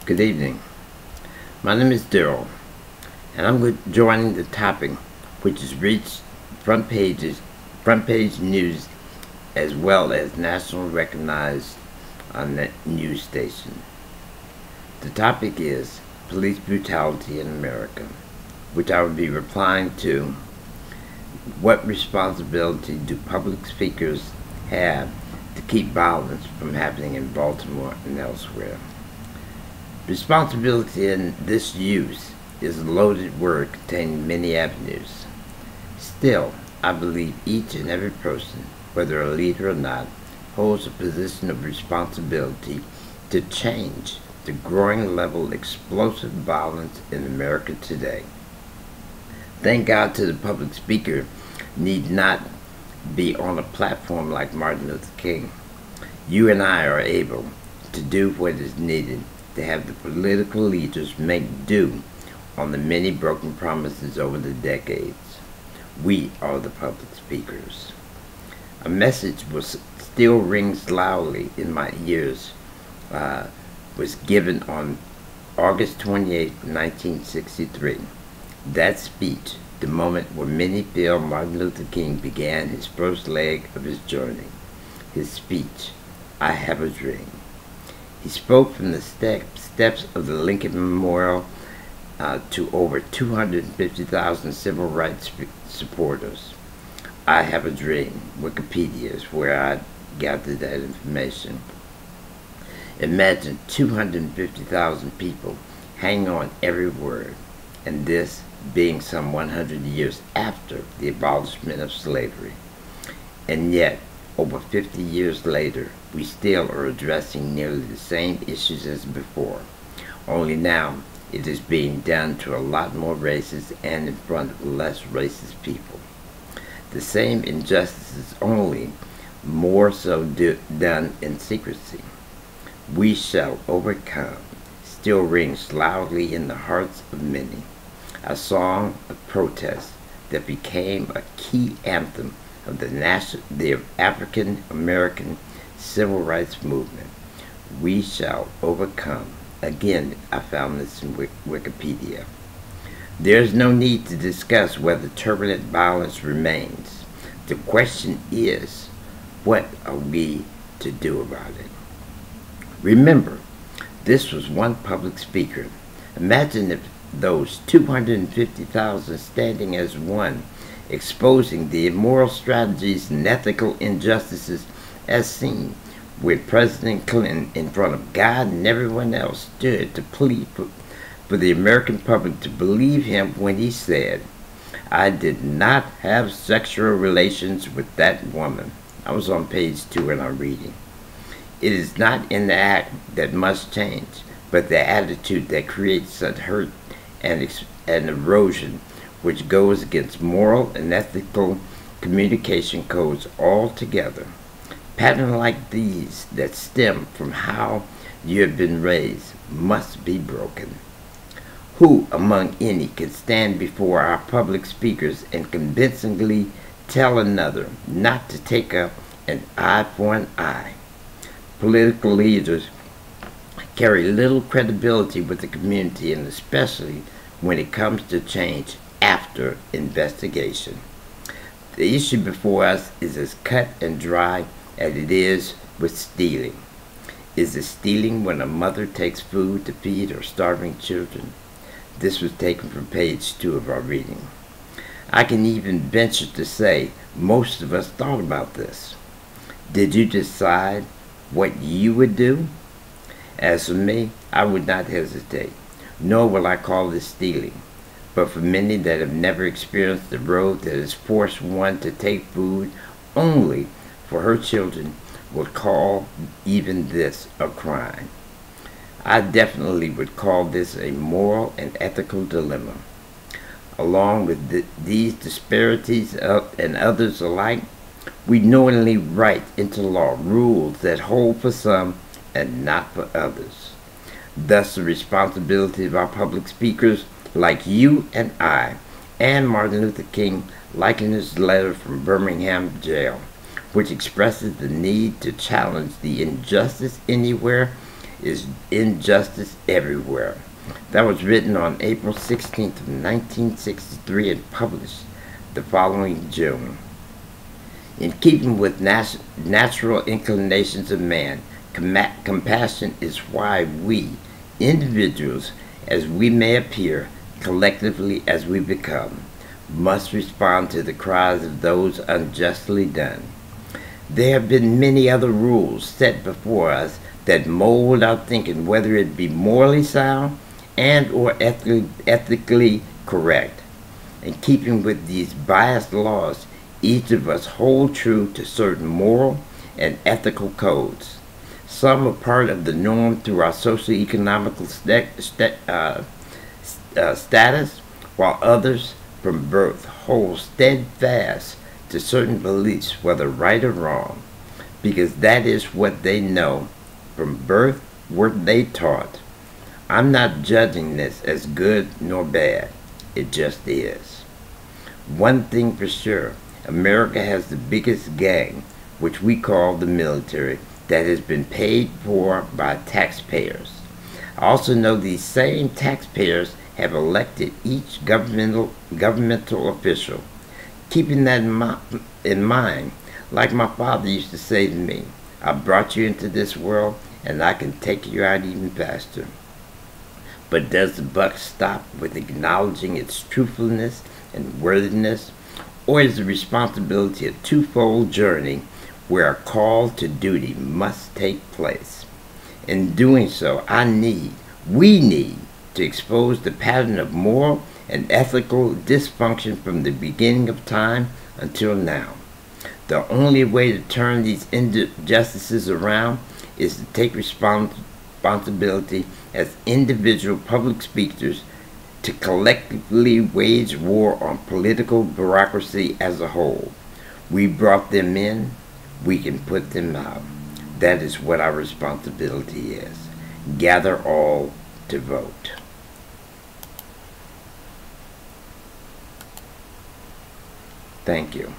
Good evening. My name is Daryl, and I'm joining the topic which has reached front page news as well as national recognized on that news station. The topic is police brutality in America, which I will be replying to. What responsibility do public speakers have to keep violence from happening in Baltimore and elsewhere? Responsibility in this use is a loaded word containing many avenues. Still, I believe each and every person, whether a leader or not, holds a position of responsibility to change the growing level of explosive violence in America today. Thank God to the public speaker need not be on a platform like Martin Luther King. You and I are able to do what is needed to have the political leaders make do on the many broken promises over the decades. We are the public speakers. A message still rings loudly in my ears was given on August 28, 1963. That speech, the moment where many feel Martin Luther King began his first leg of his journey. His speech, I Have a Dream. He spoke from the steps of the Lincoln Memorial to over 250,000 civil rights supporters. I Have a Dream. Wikipedia is where I gathered that information. Imagine 250,000 people hanging on every word, and this being some 100 years after the abolishment of slavery. And yet, over 50 years later, we still are addressing nearly the same issues as before. Only now, it is being done to a lot more racist and in front of less racist people. The same injustices, only more so done in secrecy. We shall overcome still rings loudly in the hearts of many. A song of protest that became a key anthem of the African American civil rights movement. We shall overcome. Again, I found this in Wikipedia. There is no need to discuss whether turbulent violence remains. The question is, what are we to do about it? Remember, this was one public speaker. Imagine if those 250,000 standing as one, exposing the immoral strategies and ethical injustices as seen with President Clinton in front of God and everyone else stood to plead for the American public to believe him when he said, I did not have sexual relations with that woman. I was on page 2 and I'm reading. It is not in the act that must change, but the attitude that creates such hurt and erosion which goes against moral and ethical communication codes altogether. Patterns like these that stem from how you have been raised must be broken. Who among any can stand before our public speakers and convincingly tell another not to take up an eye for an eye? Political leaders carry little credibility with the community, and especially when it comes to change after investigation. The issue before us is as cut and dry as it is with stealing. Is it stealing when a mother takes food to feed her starving children? This was taken from page 2 of our reading. I can even venture to say most of us thought about this. Did you decide what you would do? As for me, I would not hesitate, nor will I call this stealing. But for many that have never experienced the road that has forced one to take food only for her children would call even this a crime. I definitely would call this a moral and ethical dilemma. Along with these disparities and others alike, we knowingly write into law rules that hold for some and not for others. Thus, the responsibility of our public speakers, like you and I, and Martin Luther King, like in his letter from Birmingham jail, which expresses the need to challenge the injustice anywhere is injustice everywhere. That was written on April 16th of 1963 and published the following June. In keeping with natural inclinations of man, compassion is why we, individuals, as we may appear, collectively as we become, must respond to the cries of those unjustly done. There have been many other rules set before us that mold our thinking, whether it be morally sound and or ethically correct. In keeping with these biased laws, each of us hold true to certain moral and ethical codes. Some are part of the norm through our socio-economical status, while others from birth hold steadfast to certain beliefs, whether right or wrong, because that is what they know. From birth were they taught. I'm not judging this as good nor bad. It just is. One thing for sure, America has the biggest gang, which we call the military, that has been paid for by taxpayers. I also know these same taxpayers have elected each governmental official. Keeping that in mind, like my father used to say to me, I brought you into this world and I can take you out even faster. But does the buck stop with acknowledging its truthfulness and worthiness, or is the responsibility a twofold journey where a call to duty must take place? In doing so, we need to expose the pattern of moral and ethical dysfunction from the beginning of time until now. The only way to turn these injustices around is to take responsibility as individual public speakers to collectively wage war on political bureaucracy as a whole. We brought them in, we can put them out. That is what our responsibility is. Gather all to vote. Thank you.